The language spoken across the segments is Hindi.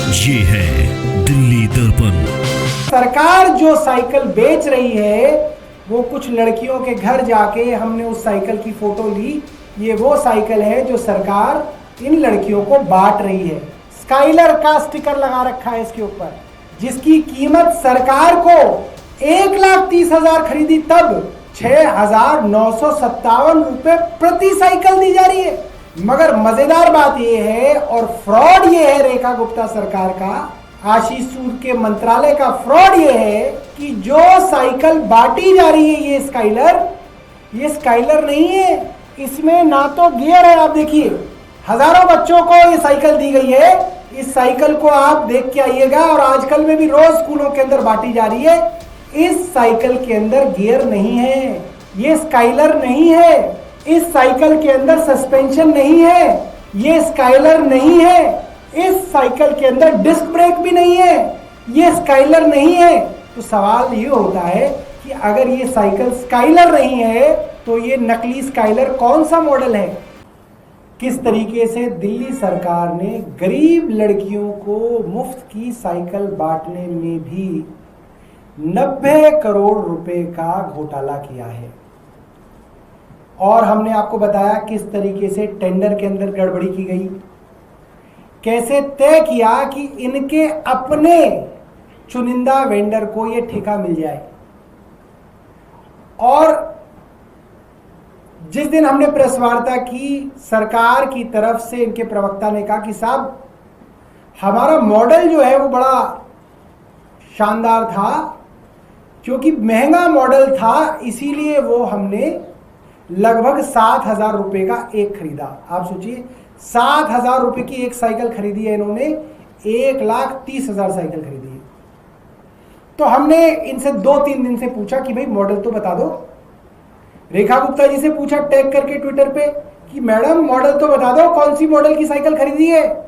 ये है दिल्ली दर्पण। सरकार जो साइकिल बेच रही है वो कुछ लड़कियों के घर जाके हमने उस साइकिल की फोटो ली। ये वो साइकिल है जो सरकार इन लड़कियों को बांट रही है। स्काइलर का स्टिकर लगा रखा है इसके ऊपर, जिसकी कीमत सरकार को 1,30,000 खरीदी तब 6,957 रुपए प्रति साइकिल दी जा रही है। मगर मजेदार बात यह है और फ्रॉड ये है रेखा गुप्ता सरकार का, आशीष सूद के मंत्रालय का फ्रॉड ये है कि जो साइकिल बांटी जा रही है ये स्काइलर नहीं है। इसमें ना तो गियर है। आप देखिए, हजारों बच्चों को ये साइकिल दी गई है। इस साइकिल को आप देख के आइएगा और आजकल में भी रोज स्कूलों के अंदर बांटी जा रही है। इस साइकिल के अंदर गियर नहीं है, ये स्काइलर नहीं है। इस साइकिल के अंदर सस्पेंशन नहीं है, ये स्काइलर नहीं है। इस साइकिल के अंदर डिस्क ब्रेक भी नहीं है, ये स्काइलर नहीं है। तो सवाल ये होता है कि अगर ये साइकिल स्काइलर नहीं है तो ये नकली स्काइलर कौन सा मॉडल है? किस तरीके से दिल्ली सरकार ने गरीब लड़कियों को मुफ्त की साइकिल बांटने में भी 90 करोड़ रुपए का घोटाला किया है। और हमने आपको बताया किस तरीके से टेंडर के अंदर गड़बड़ी की गई, कैसे तय किया कि इनके अपने चुनिंदा वेंडर को यह ठेका मिल जाए। और जिस दिन हमने प्रेस वार्ता की, सरकार की तरफ से इनके प्रवक्ता ने कहा कि साहब हमारा मॉडल जो है वो बड़ा शानदार था, क्योंकि महंगा मॉडल था इसीलिए वो हमने लगभग 7,000 रुपए का एक खरीदा। आप सोचिए, 7,000 रुपए की एक साइकिल खरीदी है इन्होंने, 1,30,000 साइकिल खरीदी है। तो हमने इनसे 2-3 दिन से पूछा कि भाई मॉडल तो बता दो। रेखा गुप्ता जी से पूछा टैग करके ट्विटर पे कि मैडम मॉडल तो बता दो, कौन सी मॉडल की साइकिल खरीदी है।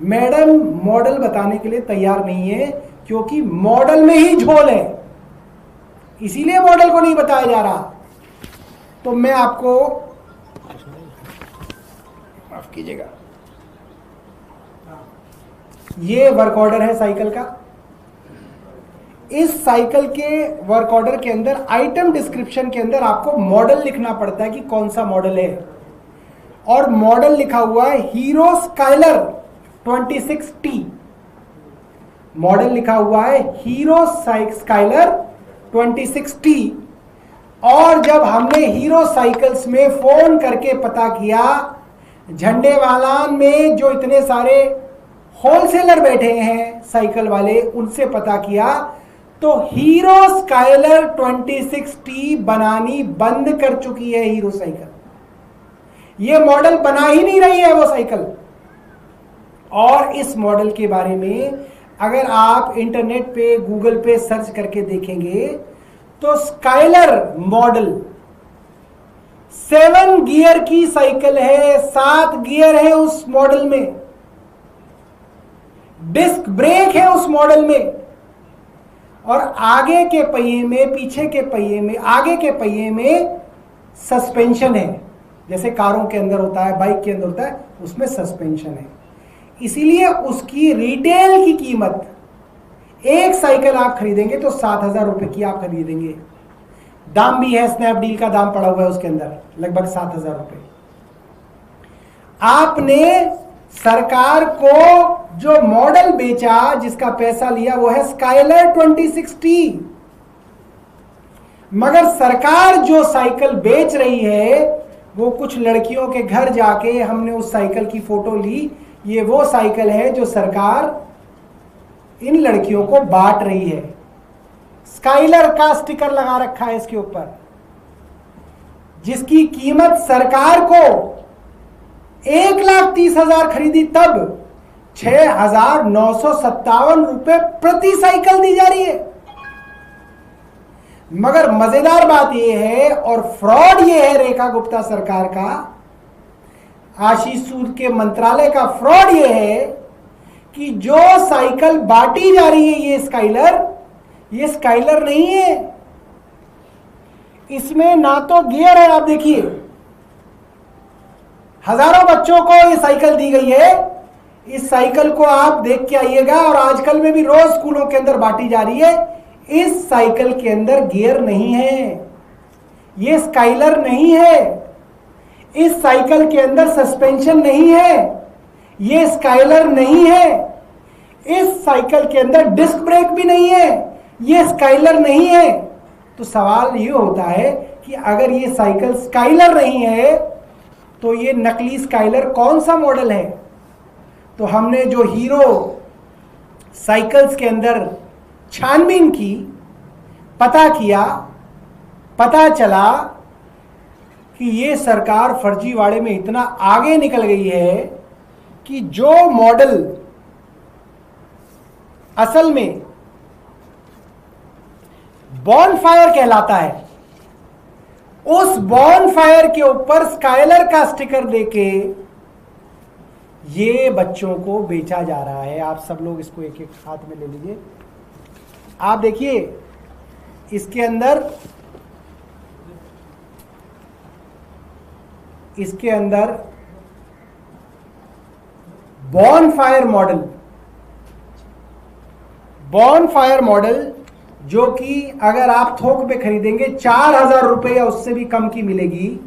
मैडम मॉडल बताने के लिए तैयार नहीं है, क्योंकि मॉडल में ही झोल है, इसीलिए मॉडल को नहीं बताया जा रहा। तो मैं आपको माफ कीजिएगा, ये वर्क ऑर्डर है साइकिल का। इस साइकिल के वर्क ऑर्डर के अंदर आइटम डिस्क्रिप्शन के अंदर आपको मॉडल लिखना पड़ता है कि कौन सा मॉडल है। और मॉडल लिखा हुआ है हीरो स्काइलर 26T। मॉडल लिखा हुआ है हीरो स्काइलर 26T। और जब हमने हीरो साइकिल्स में फोन करके पता किया, झंडेवालान में जो इतने सारे होलसेलर बैठे हैं साइकिल वाले, उनसे पता किया तो हीरो स्काइलर 26T बनानी बंद कर चुकी है हीरो साइकिल। ये मॉडल बना ही नहीं रही है वो साइकिल। और इस मॉडल के बारे में अगर आप इंटरनेट पे गूगल पे सर्च करके देखेंगे तो स्काइलर मॉडल 7 गियर की साइकिल है, 7 गियर है उस मॉडल में, डिस्क ब्रेक है उस मॉडल में, और आगे के पहिए में, पीछे के पहिए में, आगे के पहिए में सस्पेंशन है। जैसे कारों के अंदर होता है, बाइक के अंदर होता है, उसमें सस्पेंशन है। इसीलिए उसकी रिटेल की कीमत, एक साइकिल आप खरीदेंगे तो 7,000 रुपए की आप खरीदेंगे। दाम भी है, स्नैपडील का दाम पड़ा हुआ है उसके अंदर, लगभग 7,000 रुपए। आपने सरकार को जो मॉडल बेचा, जिसका पैसा लिया, वो है स्काइलर 26T। मगर सरकार जो साइकिल बेच रही है वो कुछ लड़कियों के घर जाके हमने उस साइकिल की फोटो ली। ये वो साइकिल है जो सरकार इन लड़कियों को बांट रही है। स्काइलर का स्टिकर लगा रखा है इसके ऊपर, जिसकी कीमत सरकार को 1,30,000 खरीदी तब 6,957 रुपए प्रति साइकिल दी जा रही है। मगर मजेदार बात यह है और फ्रॉड ये है रेखा गुप्ता सरकार का, आशीष सूद के मंत्रालय का फ्रॉड ये है कि जो साइकिल बांटी जा रही है ये स्काइलर नहीं है। इसमें ना तो गियर है। आप देखिए, हजारों बच्चों को ये साइकिल दी गई है, इस साइकिल को आप देख के आइएगा, और आजकल में भी रोज स्कूलों के अंदर बांटी जा रही है। इस साइकिल के अंदर गियर नहीं है, ये स्काइलर नहीं है। इस साइकिल के अंदर सस्पेंशन नहीं है, ये स्काइलर नहीं है। इस साइकिल के अंदर डिस्क ब्रेक भी नहीं है, ये स्काइलर नहीं है। तो सवाल ये होता है कि अगर ये साइकिल स्काइलर नहीं है तो ये नकली स्काइलर कौन सा मॉडल है? तो हमने जो हीरो साइकिल्स के अंदर छानबीन की, पता किया, पता चला कि ये सरकार फर्जीवाड़े में इतना आगे निकल गई है कि जो मॉडल असल में बॉनफायर कहलाता है, उस बॉनफायर के ऊपर स्काइलर का स्टिकर देके ये बच्चों को बेचा जा रहा है। आप सब लोग इसको एक एक हाथ में ले लीजिए। आप देखिए इसके अंदर बॉनफायर मॉडल जो कि अगर आप थोक पे खरीदेंगे 4,000 रुपए या उससे भी कम की मिलेगी।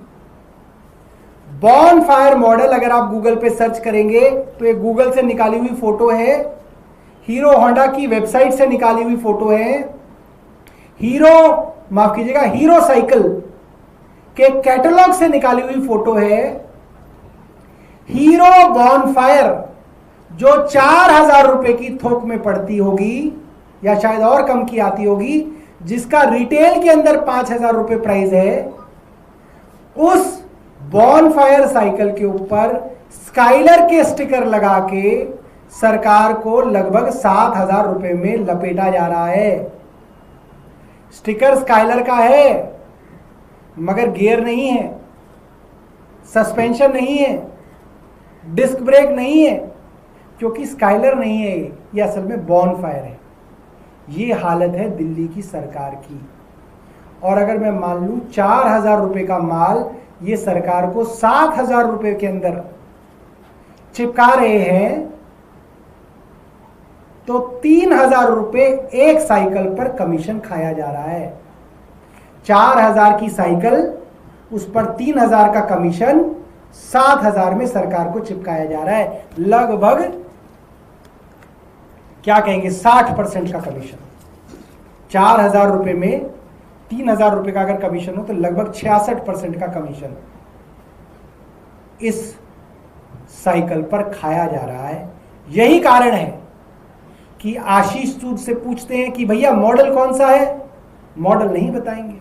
बॉनफायर मॉडल अगर आप गूगल पे सर्च करेंगे तो ये गूगल से निकाली हुई फोटो है, हीरो होंडा की वेबसाइट से निकाली हुई फोटो है, हीरो साइकिल के कैटलॉग से निकाली हुई फोटो है। हीरो बॉनफायर जो 4,000 रुपए की थोक में पड़ती होगी या शायद और कम की आती होगी, जिसका रिटेल के अंदर 5,000 रुपए प्राइस है, उस बॉनफायर साइकिल के ऊपर स्काइलर के स्टिकर लगा के सरकार को लगभग 7,000 रुपए में लपेटा जा रहा है। स्टिकर स्काइलर का है मगर गियर नहीं है, सस्पेंशन नहीं है, डिस्क ब्रेक नहीं है, क्योंकि स्काइलर नहीं है, ये असल में बॉनफायर है। ये हालत है दिल्ली की सरकार की। और अगर मैं मान लूं 4,000 रुपए का माल ये सरकार को 7,000 रुपए के अंदर चिपका रहे हैं, तो 3,000 रुपए एक साइकिल पर कमीशन खाया जा रहा है। 4,000 की साइकिल, उस पर 3,000 का कमीशन, 7,000 में सरकार को चिपकाया जा रहा है। लगभग क्या कहेंगे 60% का कमीशन। 4,000 रुपए में 3,000 रुपए का अगर कमीशन हो तो लगभग 66% का कमीशन इस साइकिल पर खाया जा रहा है। यही कारण है कि आशीष सूद से पूछते हैं कि भैया मॉडल कौन सा है, मॉडल नहीं बताएंगे।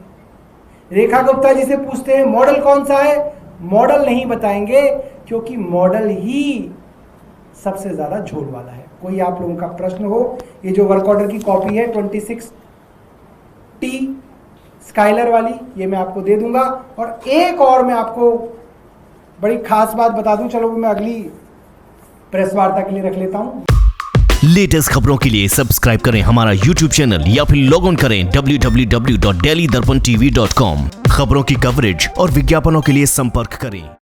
रेखा गुप्ता जी से पूछते हैं मॉडल कौन सा है, मॉडल नहीं बताएंगे, क्योंकि मॉडल ही सबसे ज्यादा झोल वाला है। कोई आप लोगों का प्रश्न हो, ये जो वर्क ऑर्डर की कॉपी है 26T स्काइलर वाली, ये मैं आपको दे दूंगा। और एक और मैं आपको बड़ी खास बात बता दूं, चलो मैं अगली प्रेस वार्ता के लिए रख लेता हूं। लेटेस्ट खबरों के लिए सब्सक्राइब करें हमारा YouTube चैनल या फिर लॉग ऑन करें www.delhidarpantv.com। खबरों की कवरेज और विज्ञापनों के लिए संपर्क करें।